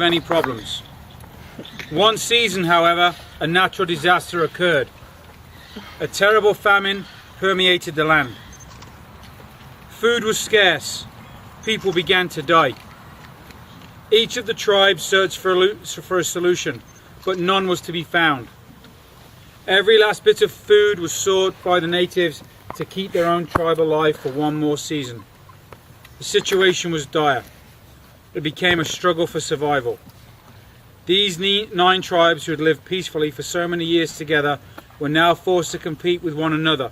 any problems. One season, however, a natural disaster occurred. A terrible famine permeated the land. Food was scarce. People began to die. Each of the tribes searched for a solution, but none was to be found. Every last bit of food was sought by the natives to keep their own tribe alive for one more season. The situation was dire. It became a struggle for survival. These 9 tribes who had lived peacefully for so many years together were now forced to compete with one another.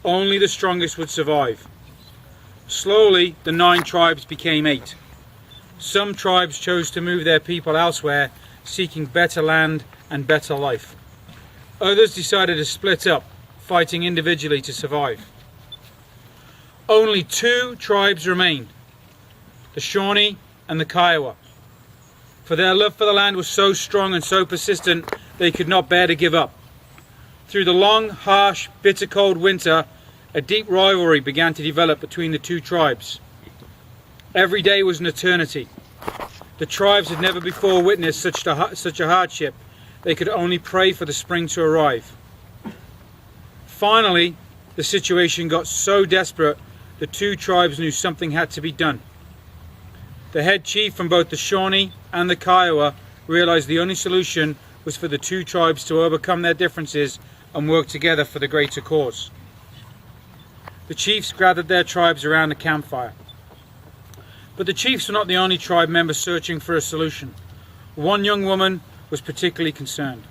Only the strongest would survive. Slowly, the 9 tribes became 8. Some tribes chose to move their people elsewhere, seeking better land and better life. Others decided to split up, fighting individually to survive. Only 2 tribes remained, the Shawnee and the Kiowa. For their love for the land was so strong and so persistent, they could not bear to give up. Through the long, harsh, bitter cold winter, a deep rivalry began to develop between the 2 tribes. Every day was an eternity. The tribes had never before witnessed such a hardship. They could only pray for the spring to arrive. Finally, the situation got so desperate, the 2 tribes knew something had to be done. The head chief from both the Shawnee and the Kiowa realized the only solution was for the 2 tribes to overcome their differences and work together for the greater cause. The chiefs gathered their tribes around a campfire. But the chiefs were not the only tribe members searching for a solution. One young woman was particularly concerned.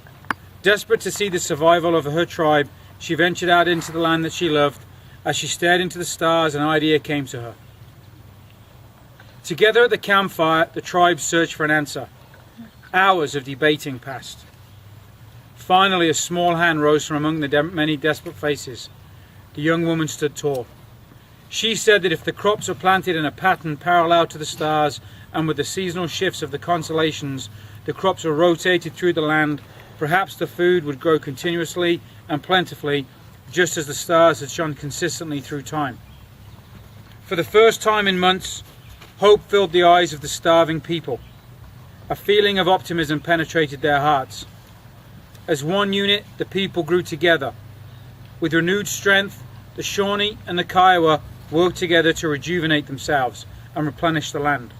Desperate to see the survival of her tribe, she ventured out into the land that she loved. As she stared into the stars, an idea came to her. Together at the campfire, the tribes searched for an answer. Hours of debating passed. Finally, a small hand rose from among the many desperate faces. The young woman stood tall. She said that if the crops were planted in a pattern parallel to the stars and with the seasonal shifts of the constellations, the crops were rotated through the land, perhaps the food would grow continuously and plentifully, just as the stars had shone consistently through time. For the first time in months, hope filled the eyes of the starving people. A feeling of optimism penetrated their hearts. As one unit, the people grew together. With renewed strength, the Shawnee and the Kiowa worked together to rejuvenate themselves and replenish the land.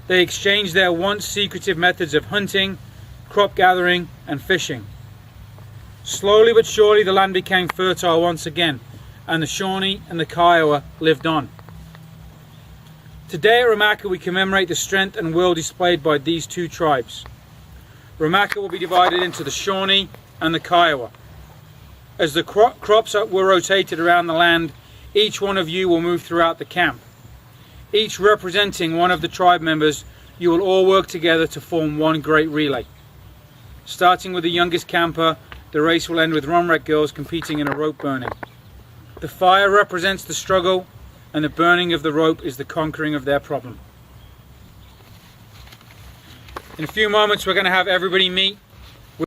They exchanged their once secretive methods of hunting, crop gathering, and fishing. Slowly but surely the land became fertile once again, and the Shawnee and the Kiowa lived on. Today at Ramaka we commemorate the strength and will displayed by these 2 tribes. Ramaka will be divided into the Shawnee and the Kiowa. As the crops were rotated around the land, each one of you will move throughout the camp. Each representing one of the tribe members, you will all work together to form one great relay. Starting with the youngest camper, the race will end with Runwreck girls competing in a rope burning. The fire represents the struggle, and the burning of the rope is the conquering of their problem. In a few moments we're going to have everybody meet